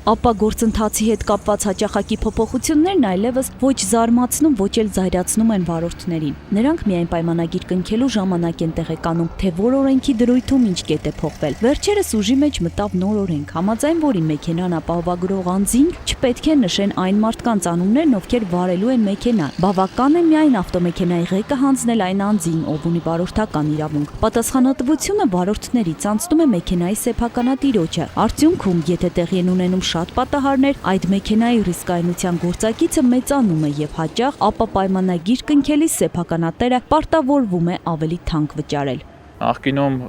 Ապա գործընթացի հետ կապված հաճախակի փոփոխություններն այլևս ոչ զարմացնում, ոչ էլ զայրացնում են վարորդներին։ Նրանք միայն պայմանագիր կնքելու ժամանակ են տեղեկանում, թե որ օրենքի դրույթում ինչ կետ է փոխվել։ Վերջերս ուժի մեջ մտավ նոր օրենք, համաձայն որի մեքենան ապահովագրող անձին չպետք է նշեն այն մարդկանց անուններն, ովքեր վարելու են մեքենան։ Բավական է միայն ավտոմեքենայի ղեկը հանձնել այն անձին, ով ունի վարորդական իրավունք։ Պատասխանատվությունը վարորդներից անցնում է մեքենայի սեփականատիրոջը։ Արդյունքում, եթե տեղի են ունենում շատ պատահարներ, այդ մեքենայի ռիսկայնության գործակիցը մեծանում է եւ հաճախ ապա պայմանագիր կնքելիս սեփականատերը պարտավորվում է ավելի թանկ վճարել։ Նախկինում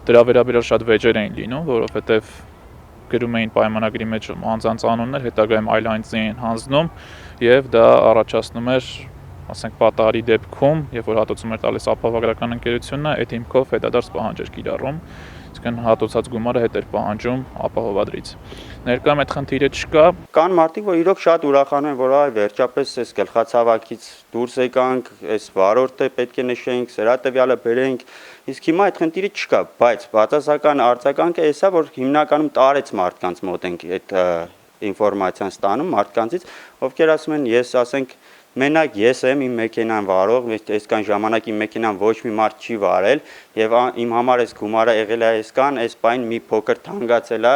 դրա վերաբերյալ շատ վեճեր էին լինում, որովհետեւ գրում էին պայմանագրի մեջ անձանց անուններ, հետագայում այլ անձին էին հանձնում եւ դա առաջացնում էր, ասենք, պատահարի դեպքում, երբ որ հատուցում էր տալիս ապահովագրական ընկերությունը, այդ հիմքով հետադարձ պահանջ էր կիրառում, իսկ հատուցած գումարը հետ էր պահանջում ապահովադրից։ Ներկայում այդ խնդիրը չկա։ Կան մարդիկ, որ իրոք շատ ուրախանում են, որ այ վերջապես այս գլխացավակից դուրս եկանք, այս վարորդը պետք է նշենք, սրա տվյալը բերենք, իսկ հիմա այդ խնդիրը չկա, բայց բացասական արձագանքը էսա, որ հիմնականում տարեց մարդկանց մոտ ենք այդ ինֆորմացիան ստանում մարդկանցից, ովքեր ասում են, ես ասենք մենակ ես եմ իմ մեքենան վարող, այսքան ժամանակ իմ մեքենան ոչ մի մարդ չի վարել եւ իմ համար այս գումարը եղել է այսքան, այս բան մի փոքր թանկացել է,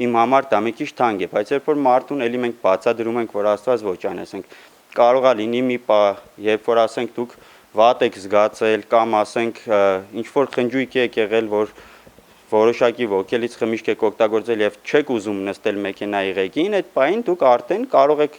իմ համար դա մի քիչ թանկ է, բայց երբ որ մարդուն էլի մենք բացադրում ենք, որ աստված ոչ այն, ասենք, կարող է լինի մի պահ, երբ որ ասենք դուք վատ եք զգացել կամ ասենք ինչ որ խնջույք եք եղել, որ որոշակի ոգելից խմիչք եք օգտագործել եւ չեք ուզում նստել մեքենայի ղեկին, այդ պահին դուք արդեն կարող եք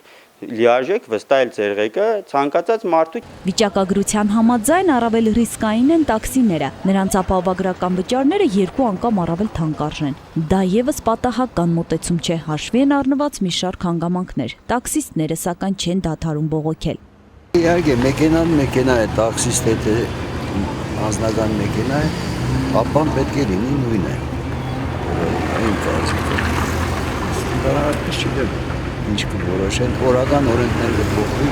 լիարժեք վստահել ձեր ղեկը ցանկացած մարդու։ Վիճակագրության համաձայն առավել ռիսկային են տաքսիները։ Նրանց ապահովագրական վճարները 2 անգամ առավել թանկ արժեն։ Դա եւս պատահական մոտեցում չէ, հաշվի են առնված մի շարք հանգամանքներ։ Տաքսիստները սակայն չեն դադարում բողոքել։ Իհարկե, մեքենան մեքենա է, տաքսիստ է, անձնական մեքենա է, ապան պետք է լինի նույնը։ Այն կարծիքով։ Ստանդարտապես չգիտեմ ինչ կորոշեն, օրական օրենքներ կփոխվի,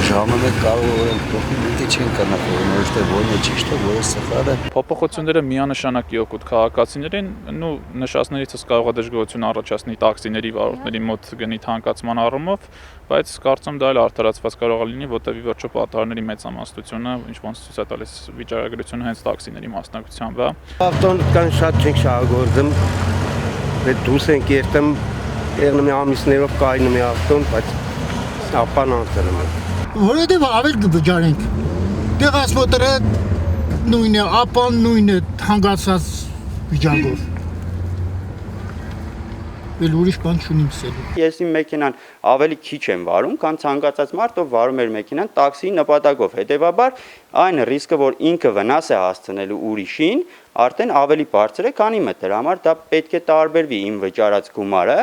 ժամը մեկ կարող օրենք փոխվի, մենք չենք կարող որոշել, թե որն է ճիշտը, որը սխալը։ Փոփոխությունները միանշանակ օգուտ քաղաքացիներին, ու նշածներիցս կարող է դժգոհություն առաջացնի տաքսիների վարորդների մոտ գնի թանկացման առումով, բայց կարծում դա էլ արդարացված կարող է լինի, որտեղ ի վերջո պատահարների մեծամասնությունը ինչ-որ ցույց է տալիս վիճակագրությունը հենց տաքսիների մասնակցությամբ է։ Ավտոն շատ չենք շահագործում, դե դուրս ենք երթում եղնում է ամիսներով կայնում է ավտոն, բայց ապան անցնում է։ Որովհետև ավել կվճարենք։ Դեղասմոտրը նույն է, ապան նույն է, հանգացած վիճակով։ Էլ ուրիշ բան չունիմ ասելու։ Ես իմ մեքենան ավելի քիչ եմ վարում, քան ցանկացած մարդ, ով վարում էր մեքենան տաքսիի նպատակով։ Հետևաբար այն ռիսկը, որ ինքը վնաս է հասցնելու ուրիշին, արդեն ավելի բարձր է, քանի մտ դրա համար դա պետք է տարբերվի իմ վճարած գումարը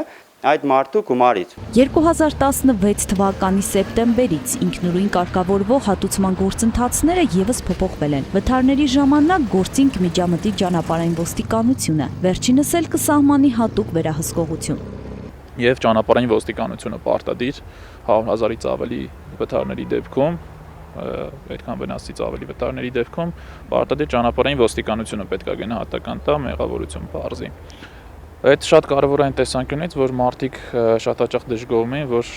այդ մարդու գումարից։ 2016 թվականի սեպտեմբերից ինքնուրույն կարգավորվող հատուցման գործընթացները եւս փոփոխվել են։ Վթարների ժամանակ գործինք միջամտի ճանապարհային ոստիկանությունը, վերջինս էլ կսահմանի հատուկ վերահսկողություն։ Եվ ճանապարհային ոստիկանությունը պարտադիր 100,000-ից ավելի վթարների դեպքում, այդքան վնասից ավելի վթարների դեպքում պարտադիր ճանապարհային ոստիկանությունը պետք է գնահատական տա մեղավորություն բարձի։ Այդ շատ կարևոր է այն տեսանկյունից, որ մարդիկ շատ հաճախ դժգոհում են, որ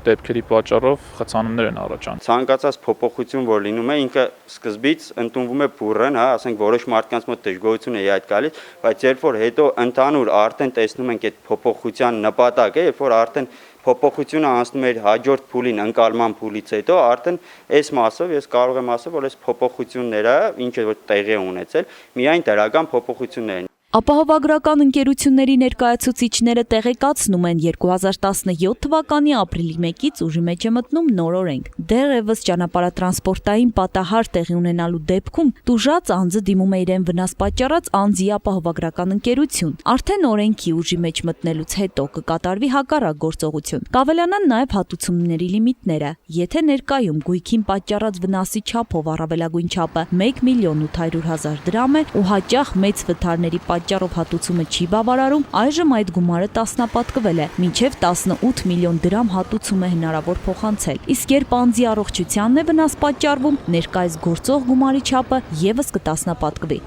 դեպքերի պատճառով խցանումներ են առաջանում։ Ցանկացած փոփոխություն, որ լինում է, ինքը սկզբից ընդունվում է բուրըն, հա, ասենք որոշ մարդկանց մոտ դժգոհություն է այդ գալիս, բայց երբ որ հետո ընդհանուր արդեն տեսնում ենք այդ փոփոխության նպատակը, երբ որ արդեն փոփոխությունը անցնում է հաջորդ փուլին, ընկալման փուլից հետո, արդեն այս մասով ես կարող եմ ասել, որ այս փոփոխությունները, ինչ է որ տեղի ունեցել, միայն դրական փոփոխություններ են։ Ապահովագրական ընկերությունների ներկայացուցիչները տեղեկացնում են 2017 թվականի ապրիլի 1-ից ուժի մեջ է մտնում նոր օրենք։ Դեռևս ճանապարհատրանսպորտային պատահար տեղի ունենալու դեպքում տուժած անձը դիմում է իրեն վնաս պատճառած անձի ապահովագրական ընկերություն։ Արդեն օրենքի ուժի մեջ մտնելուց հետո կկատարվի հակառակ գործողություն։ Կավելանան նաև հատուցումների լիմիտները։ Եթե ներկայում գույքին պատճառած վնասի չափով առավելագույն չափը 1.800.000 դրամ է ու հաճախ մեծ վթարների պատճառով հատուցումը չի բավարարում, այժմ այդ գումարը տասնապատկվել է, մինչև 18 միլիոն դրամ հատուցում է հնարավոր փոխանցել։ Իսկ երբ անձի առողջությանն է վնաս պատճառվում, ներկայիս գործող գումարի չափը եւս կտասնապատկվի։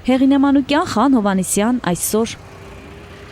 Հեղինե Մանուկյան, Խան Հովանեսյան, այսօր